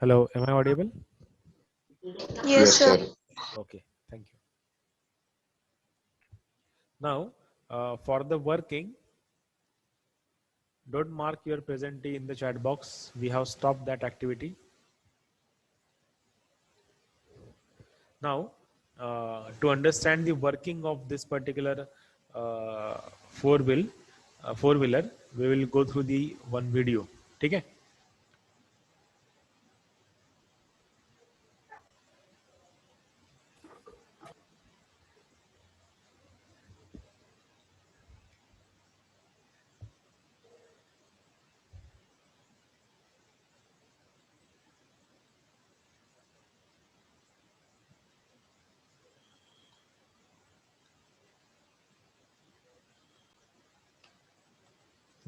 Hello, am I audible? Yes, Yes, sir. sir. Okay, thank you. Now, for the working, don't mark your present in the chat box. We have stopped that activity. Now, to understand the working of this particular uh, four wheel, four wheeler, we will go through the one video. Okay?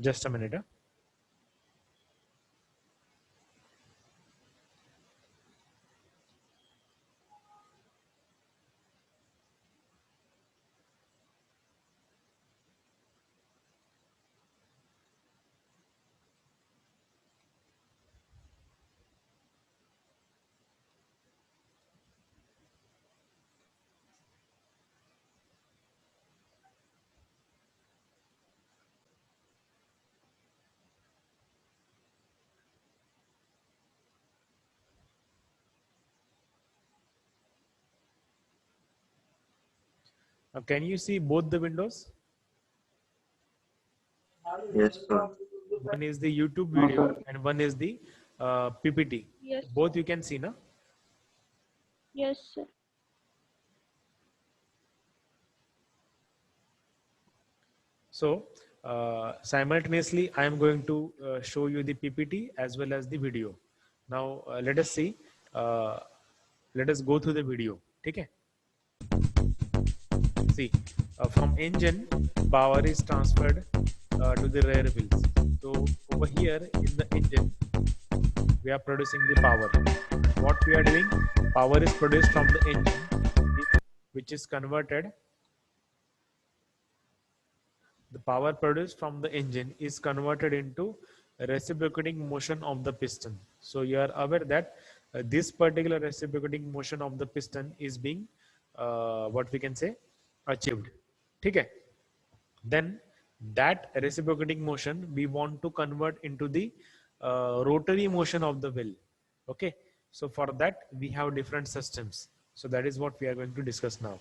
Just a minute. Now, can you see both the windows? Yes, sir. One is the YouTube No, video sir. and one is the PPT. Yes, Both you can see, na? yes, sir. So simultaneously, I am going to show you the PPT as well as the video. Now let us see. Uh, let us go through the video. Okay. See, from engine, power is transferred to the rear wheels. So over here in the engine, we are producing the power. What we are doing? Power is produced from the engine, which is converted. The power produced from the engine is converted into reciprocating motion of the piston. So you are aware that this particular reciprocating motion of the piston is being what we can say achieved. Okay. Then that reciprocating motion we want to convert into the rotary motion of the wheel. Okay. So for that we have different systems. So that is what we are going to discuss now.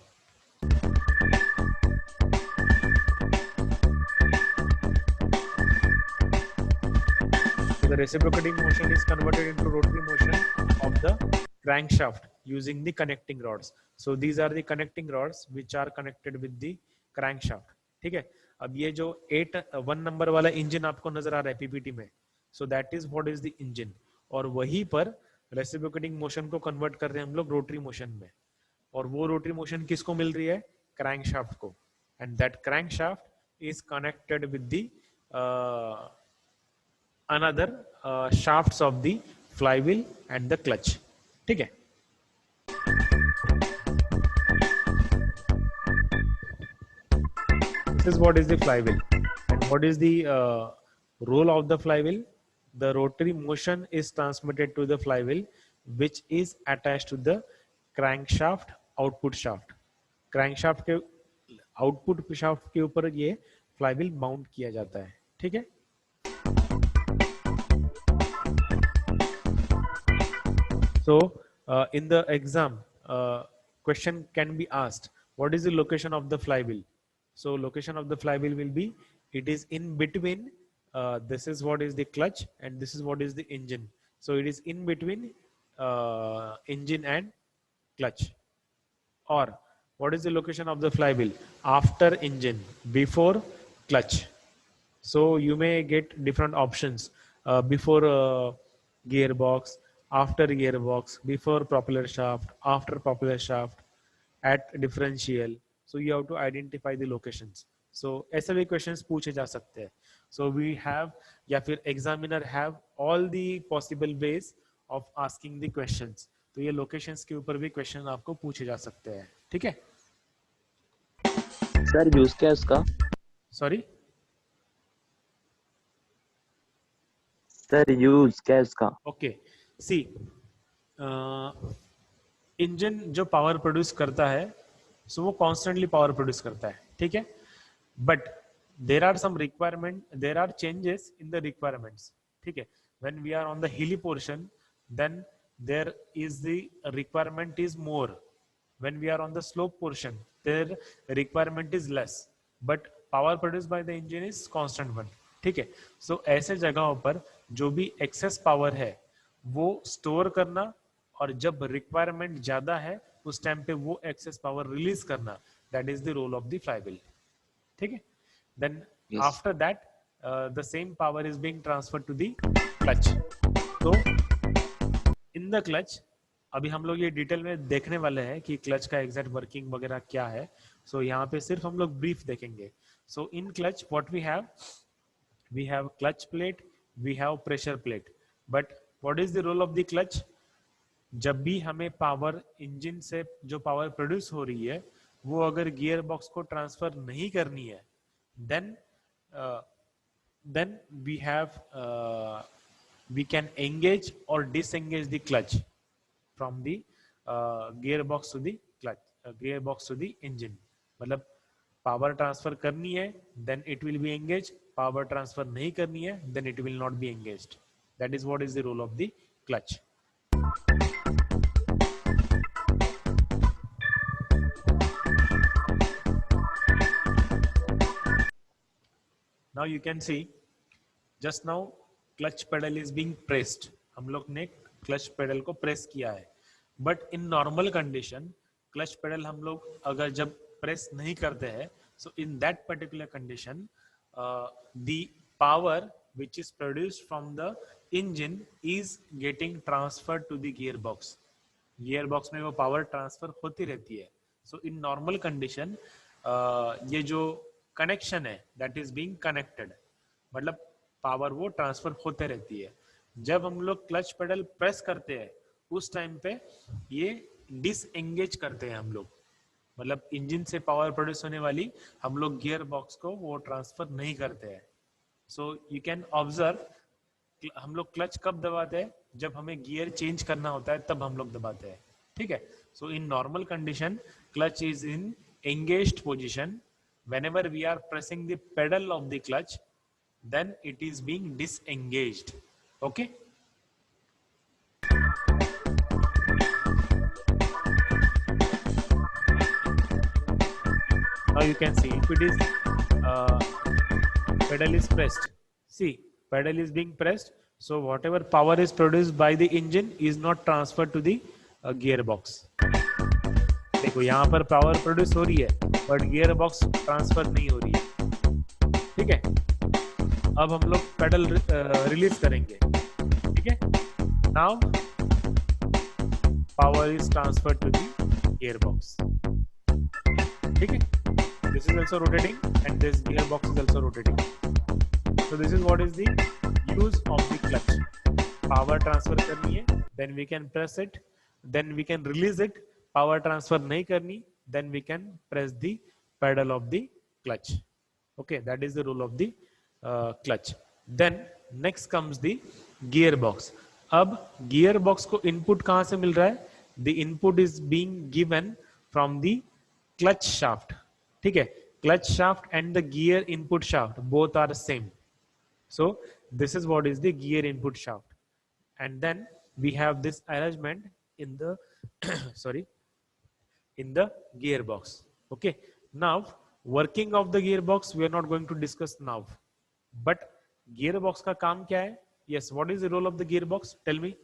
So the reciprocating motion is converted into rotary motion of the crankshaft using the connecting rods. So these are the connecting rods which are connected with the crankshaft. ठीक है. अब ये जो 1 number वाला engine आपको नजर आ रहा है पीपीटी में, सो that is what is the engine, और वहीं पर रेसिप्रोकेटिंग मोशन को कन्वर्ट कर रहे हैं हम लोग रोटरी मोशन में, और वो रोटरी मोशन किसको मिल रही है? क्रैंकशाफ्ट को, and that crankshaft is connected with the another shafts of the flywheel and the clutch. ठीक है. This is what is the flywheel, and what is the role of the flywheel? The rotary motion is transmitted to the flywheel, which is attached to the crankshaft output shaft. Crankshaft के output shaft के ऊपर ये flywheel mount किया जाता है. ठीक है. So in the exam, question can be asked, what is the location of the flywheel? So location of the flywheel will be, it is in between, this is what is the clutch and this is what is the engine. So it is in between engine and clutch. Or what is the location of the flywheel? After engine, before clutch. So you may get different options, before gearbox, after gearbox, before propeller shaft, after propeller shaft, at differential. So you have to identify the locations. So ऐसे भी questions पूछे जा सकते हैं. So we have, या फिर examiner have all the possible ways of asking the questions. तो ये locations के ऊपर भी question आपको पूछे जा सकते हैं. ठीक है? सर यूज क्या है उसका? Sorry? सर यूज क्या है उसका? Okay. See, इंजन जो पावर प्रोड्यूस करता है सो वो कॉन्स्टेंटली पावर प्रोड्यूस करता है, ठीक है, but there are some requirement, there are changes in the requirements, ठीक है. When we are on the hilly portion then there is the requirement is more. When we are on the slope portion their requirement is less but power produced by the engine is constant one, ठीक है. सो ऐसे जगहों पर जो भी access power है वो store करना और जब रिक्वायरमेंट ज्यादा है उस टाइम पे वो एक्सेस पावर रिलीज करना, that is the role of the flywheel, ठीक है. Then Yes. After that the same power is being transferred to the clutch. तो इन द क्लच अभी हम लोग ये डिटेल में देखने वाले हैं कि क्लच का एग्जैक्ट वर्किंग वगैरह क्या है. सो यहाँ पे सिर्फ हम लोग ब्रीफ देखेंगे. So in clutch what we have clutch plate, we have pressure plate, but what is the role of the clutch. जब भी हमें पावर इंजन से जो पावर प्रोड्यूस हो रही है वो अगर गियर बॉक्स को ट्रांसफर नहीं करनी है then we have we can engage or disengage the clutch from the gearbox to the clutch, gearbox to the engine. मतलब पावर ट्रांसफर करनी है then it will be engaged, power transfer नहीं करनी है then it will not be engaged. That is what is the role of the clutch. Now you can see just now clutch pedal is being pressed. हम लोग ने clutch pedal को press किया है but in normal condition clutch pedal हम लोग अगर जब प्रेस नहीं करते हैं so in that particular condition the power which is produced from the engine is getting transferred to the gearbox. gearbox में वो पावर ट्रांसफर होती रहती है. सो इन नॉर्मल कंडीशन ये जो कनेक्शन है दैट इज बीइंग कनेक्टेड, मतलब power वो ट्रांसफर होते रहती है. जब हम लोग क्लच पेडल प्रेस करते हैं उस टाइम पे ये डिसएंगेज करते हैं हम लोग, मतलब इंजन से पावर प्रोड्यूस होने वाली हम लोग गियर बॉक्स को वो ट्रांसफर नहीं करते हैं. सो यू कैन ऑब्जर्व हम लोग क्लच कब दबाते हैं, जब हमें गियर चेंज करना होता है तब हम लोग दबाते हैं, ठीक है. So in normal condition clutch is in engaged position. whenever we are pressing the pedal of the clutch then it is being disengaged. Okay. Now you can see if it is pedal is pressed, see pedal is being pressed, so whatever power is produced by the engine is not transferred to the gearbox. देखो यहाँ पर power produce हो रही है but gear box transfer नहीं हो रही है, ठीक है. अब हम लोग पेडल रिलीज करेंगे, ठीक है. Now power is transfer to the gear box, ठीक है. This is also rotating and this gear box is also rotating. So this is what is the use of the clutch. Power transfer करनी है then we can press it, then we can release it. Power transfer नहीं करनी then we can press the pedal of the clutch. Okay, that is the role of the clutch. Then next comes the gearbox. अब gearbox को input कहाँ से मिल रहा है? The input is being given from the clutch shaft. ठीक है, clutch shaft and the gear input shaft both are same. So this is what is the gear input shaft, and then we have this arrangement in the sorry, in the gearbox. Okay, now working of the gearbox we are not going to discuss now, but gearbox का काम क्या है? Yes, what is the role of the gearbox? Tell me.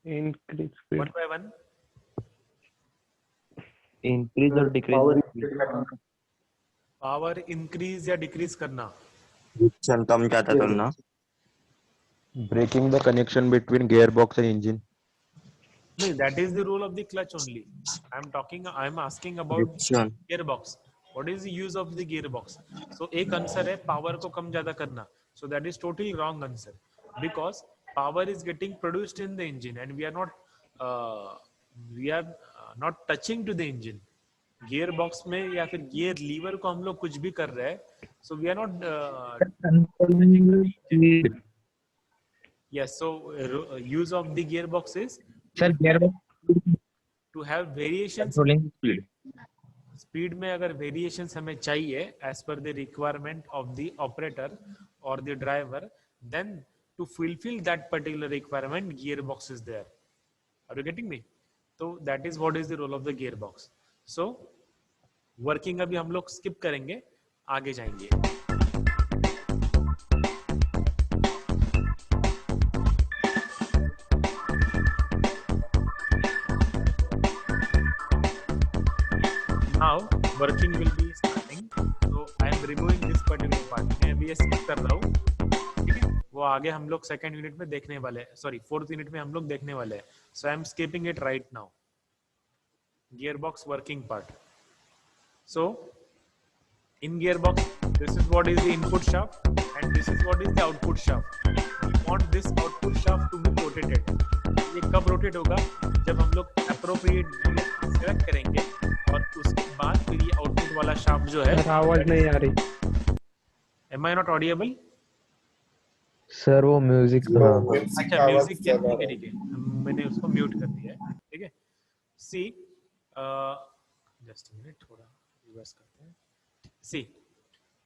Increase speed. One by one. Increase or decrease. Power increase या decrease करना. Friction कम ज्यादा करना. Breaking the connection between gearbox and engine. No, that is the role of the clutch only. I am asking about Friction. gearbox. What is the use of the gearbox? So एक answer है power को कम ज्यादा करना. So that is totally wrong answer, because power is getting produced in the engine and we are not touching to the engine. Gear box में या फिर gear lever को हम लोग कुछ भी कर रहे हैं, so we are not Controlling the speed. yes, so use of the gearbox is Sir, gearbox to have variations. controlling speed. Speed में अगर वेरिएशंस हमें चाहिए as per the requirement of the operator और the driver, then to fulfil that particular requirement gear box is there. Are you getting me? तो that is what is the role of the gear box. So working अभी हम लोग skip करेंगे, आगे जाएंगे. Now working will be starting. So I am removing this particular part. मैं अभी ये skip कर रहा हूँ, ठीक है? वो आगे हम लोग सेकेंड यूनिट में देखने वाले हैं, सॉरी फोर्थ यूनिट में हम लोग देखने वाले हैं. So I am skipping it right now. Gearbox working part. So in gearbox, this is what is the input shaft and this is what is the output shaft. We want this output shaft to be rotated. ये कब rotate होगा? जब हम लोग appropriate gear select करेंगे और उसके बाद फिर ये आउटपुट वाला शाफ्ट जो है. आवाज नहीं आ रही. Am I not audible? Sir वो म्यूजिक अच्छा म्यूजिक क्या? ठीक है ठीक है, मैंने उसको म्यूट कर दिया है, ठीक है. सी जस्ट मिनट, थोड़ा रिवर्स करते हैं. See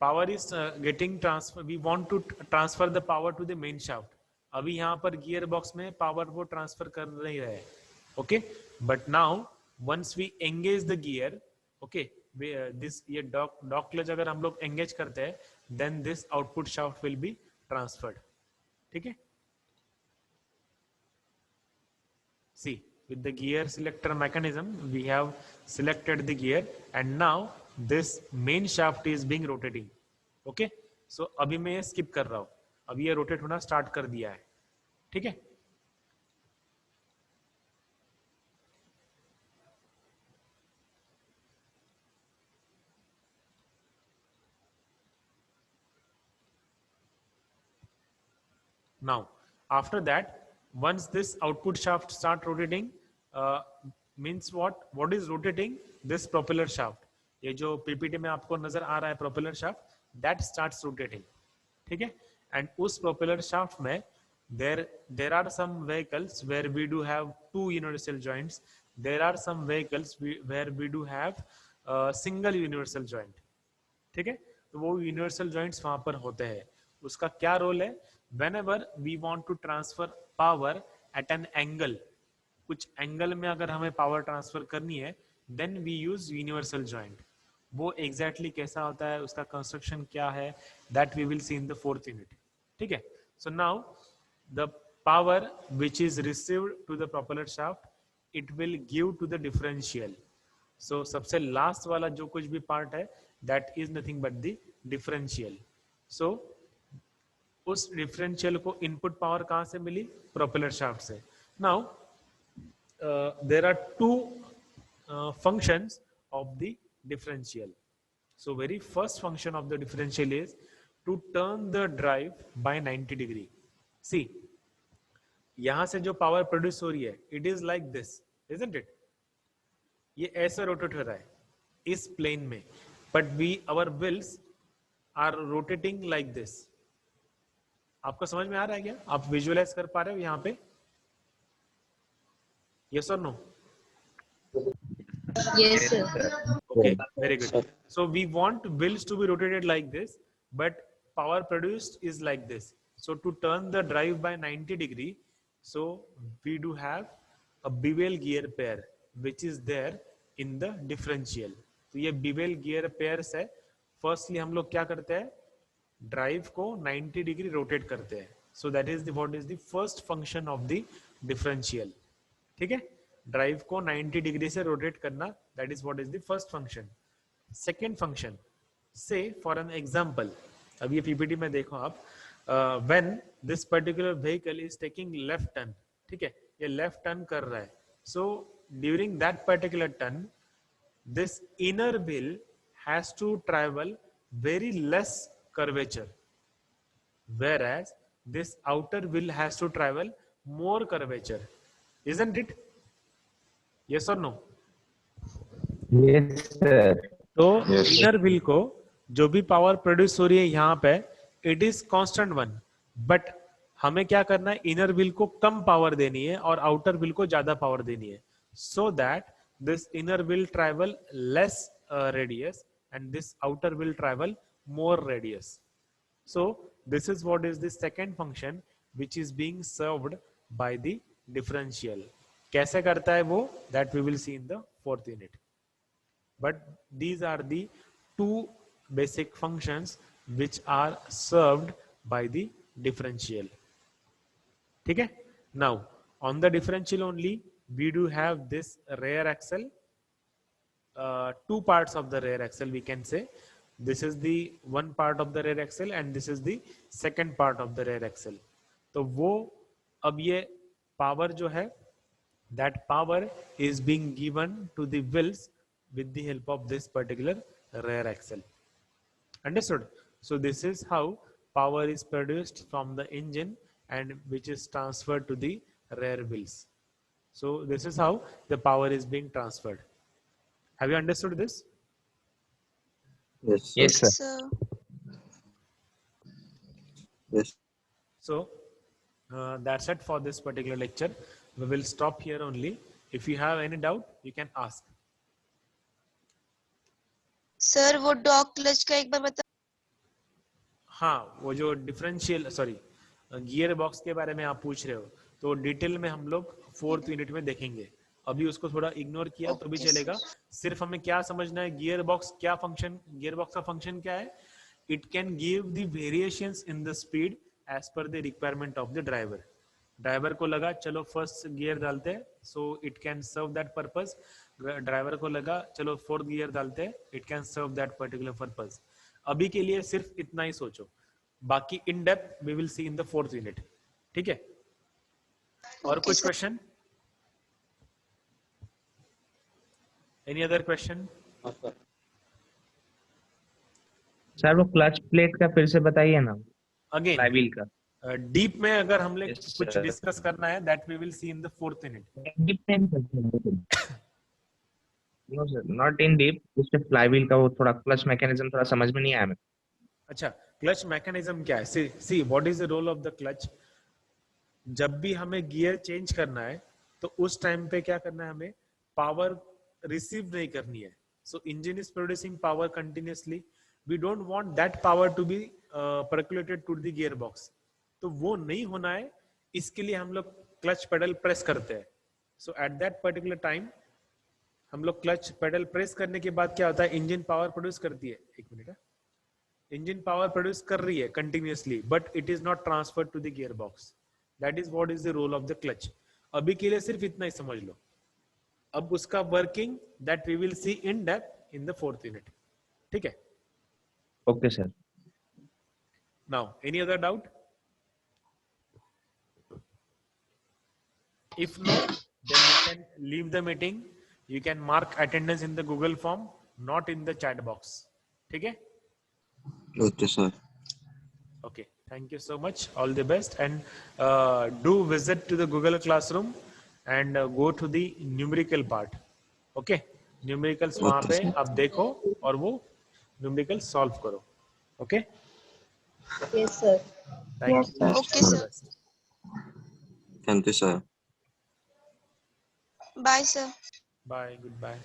power is getting transfer, we want to transfer the power to the main shaft. अभी यहाँ पर गियर बॉक्स में पावर वो ट्रांसफर कर नहीं रहे, okay. But now once we engage the gear, okay, this ये डॉग क्लच अगर हम लोग एंगेज करते हैं, then this output shaft will be transferred. ठीक है. See, with the gear selector mechanism, we have selected the gear and now this main shaft is being rotating. Okay, so अभी मैं ये skip कर रहा हूँ, अभी ये रोटेट होना स्टार्ट कर दिया है. ठीक है. Now, after that, once this output shaft start rotating, means what? What is rotating? This propeller shaft. ये जो PPT में आपको नजर आ रहा है propeller shaft, that starts rotating. ठीक है. And उस propeller shaft में there are some vehicles where we do have two universal joints. There are some vehicles where we do have single universal joint. ठीक है. तो वो universal joints वहां पर होते हैं. उसका क्या रोल है? Whenever we want to transfer power at an angle, कुछ एंगल में अगर हमें पावर ट्रांसफर करनी है, then we use universal joint. वो exactly कैसा होता है, उसका कंस्ट्रक्शन क्या है, that we will see in the fourth unit. ठीक है. So now the power which is received to the propeller shaft, it will give to the differential. So सबसे लास्ट वाला जो कुछ भी पार्ट है, that is nothing but the differential. So उस differential को इनपुट पावर कहां से मिली? प्रोपेलर शाफ्ट से. Now there are two functions of the differential. So very first function of the differential is to turn the drive by 90 degree. See, यहां से जो power produce हो रही है, it is like this, isn't it? ये ऐसे rotate हो रहा है इस प्लेन में, but we our wheels are rotating like this. आपको समझ में आ रहा है क्या? आप विजुअलाइज कर पा रहे हो यहाँ पे? यस और no? Yes, sir. Okay, very good. So we want wheels to be rotated like this, but power produced is like this. So to turn the drive by 90 degree, so we do have a bevel gear pair which is there in the differential. तो ये bevel gear pairs है. Firstly हम लोग क्या करते हैं? Drive को 90 degree rotate करते हैं. So that is what is the first function of the differential. ठीक है. ड्राइव को 90 डिग्री से रोटेट करना, that is what is the first function. Second function, say for an example, अब ये पीपीटी में देखो आप, when this particular vehicle is taking left turn. ठीक है, ये लेफ्ट टर्न कर रहा है. So during that particular turn, this inner wheel has to travel very less curvature, whereas this outer wheel has to travel more curvature, isn't it? Yes or no? Yes, sir. तो Yes, sir. Inner wheel को जो भी power produce हो रही है यहाँ पे, it is constant one, but हमें क्या करना है, इनर व्हील को कम पावर देनी है और आउटर व्हील को ज्यादा पावर देनी है, so that this inner wheel travel less radius and this outer will travel more radius. So this is what is the second function which is being served by the differential. कैसे करता है वो, that we will see in the fourth unit. But these are the two basic functions which are served by the differential. ठीक है? Now on the differential only we do have this rear axle. Two parts of the rear axle we can say. This is the one part of the rear axle and this is the second part of the rear axle. तो वो अब ये power जो है, that power is being given to the wheels with the help of this particular rear axle. Understood? So this is how power is produced from the engine and which is transferred to the rear wheels. So this is how the power is being transferred. Have you understood this? Yes, sir. Yes, sir. sir. Yes. So that's it for this particular lecture. We will stop here only. If you have any doubt, you can ask. Sir वो dog clutch का एक बार बता। हाँ, वो जो differential gear box के बारे में आप पूछ रहे हो, तो डिटेल में हम लोग फोर्थ यूनिट में देखेंगे. अभी उसको थोड़ा इग्नोर किया तो भी Okay, चलेगा. सिर्फ हमें क्या समझना है, गियर बॉक्स का फंक्शन क्या है. It can give the variations in the speed as per the requirement of the driver. Driver को लगा चलो फर्स्ट गियर डालते हैं, so it can serve that purpose. Driver को लगा चलो फोर्थ गियर डालते हैं, it can serve that particular purpose. अभी के लिए सिर्फ इतना ही सोचो, बाकी in depth we will see in the fourth unit. ठीक है? और Okay, कुछ sir. Question? Any other question? Sir वो क्लच प्लेट का फिर से बताइए ना, अगेन फ्लाईव्हील का. डीप में अगर हम लोग Yes, कुछ sir. डिस्कस करना है, that we will see in the fourth unit. No sir, not in deep. उसके फ्लाईव्हील का वो थोड़ा क्लच मैकेनिज्म थोड़ा समझ में नहीं आया मेरे. अच्छा, क्लच मैकेनिज्म क्या है? See what is the role of the clutch. जब भी हमें गियर चेंज करना है तो उस टाइम पे क्या करना है, हमें पावर रिसीव नहीं करनी है. So engine is producing power continuously. We don't want that power to be percolated to the gear box. तो वो नहीं होना है, इसके लिए हम लोग क्लच पेडल प्रेस करते हैं. सो एट दैट पर्टिकुलर टाइम हम लोग क्लच पेडल प्रेस करने के बाद क्या होता है, इंजन पावर प्रोड्यूस करती है. एक मिनट, इंजन पावर प्रोड्यूस कर रही है continuously, but it is not transferred to the gear box. That is what is the role of the clutch. अभी के लिए सिर्फ इतना ही समझ लो. अब उसका working that we will see in depth in the fourth unit. ठीक है? Okay sir. Now any other doubt? If no, then you can leave the meeting. You can mark attendance in the Google form, not in the chat box. ठीक है? Okay, sir. Okay. Thank you so much. All the best, and do visit to the Google Classroom and go to the numerical part. Okay? Numericals वहाँ पे आप देखो और वो numericals solve करो. Okay? Yes, sir. Thank Yes, you. sir. Okay, All the sir. best. Thank you, sir. Bye sir. Bye. Goodbye.